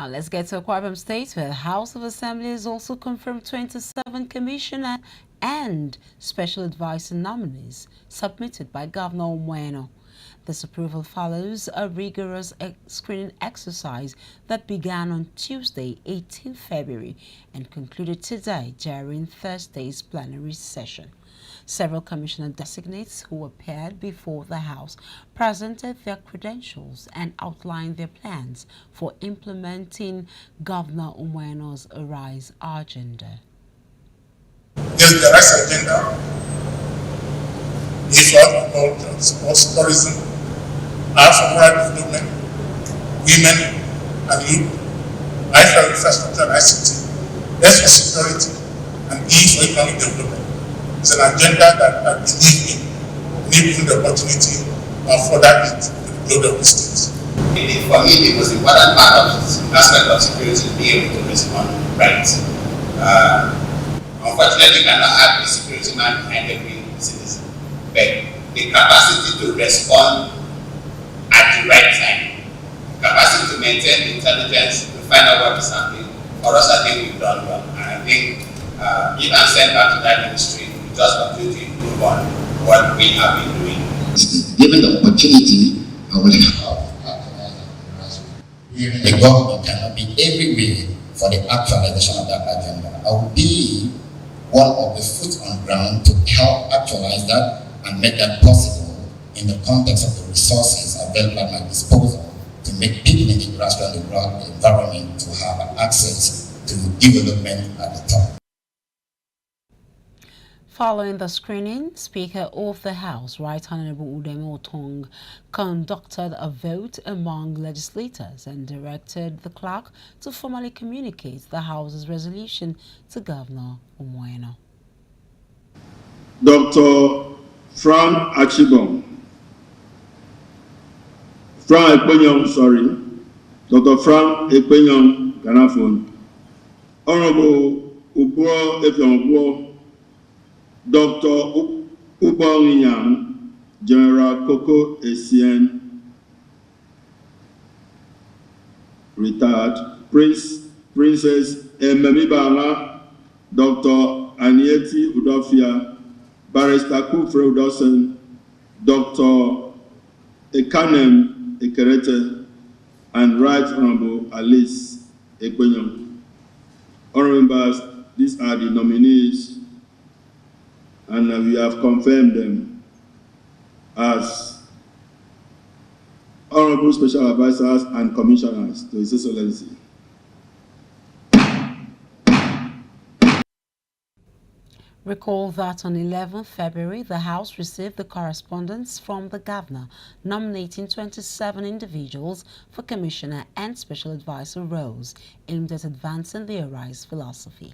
Now let's get to Akwa Ibom State, where the House of Assembly has also confirmed 27 commissioner and special advisor nominees submitted by Governor Umo Eno. This approval follows a rigorous screening exercise that began on Tuesday, 18 February, and concluded today during Thursday's plenary session. Several commissioner designates who appeared before the House presented their credentials and outlined their plans for implementing Governor Umo Eno's Arise agenda. Yes, the Arise agenda is what we call sports tourism, arts and rural development, women and youth, life infrastructure and ICT, rest for security, and E for economic development. It's an agenda that I believe in, giving the opportunity of further it to the growth of the state. For me, the most important part of the aspect of security is being able to respond right. Unfortunately, you cannot have a security man behind every citizen, but the capacity to respond at the right time, the capacity to maintain the intelligence, to find out what is happening, for us, I think we've done well. And I think if I'm sent back to that ministry, we just continue to improve on what we have been doing. Given the opportunity, I will help. The government cannot be everywhere for the actualization of that agenda. I will be one of the foot on ground to help actualize that and make that possible in the context of the resources available at my disposal to make people in the grassroots environment to have access to development at the top. Following the screening, Speaker of the House, Right Honorable Udeme Otong, conducted a vote among legislators and directed the clerk to formally communicate the House's resolution to Governor Umo Eno. Dr. Frank Achibong. Frank Ekpenyong, sorry. Dr. Frank Ekpenyong Ganafon. Honorable Ubo Efyongbo. Dr. Ubong Yang, General Koko Essien, retired, Princess Ememibala, Dr. Anieti Udofia, Barrister Kufre Udosen, Dr. Ekanem Ekerete, and Right Honorable Alice Ekpenyong. Honorable members, these are the nominees, and we have confirmed them as Honorable Special Advisors and Commissioners to His Excellency. Recall that on 11 February, the House received the correspondence from the Governor nominating 27 individuals for Commissioner and Special Advisor roles aimed at advancing the Arise philosophy.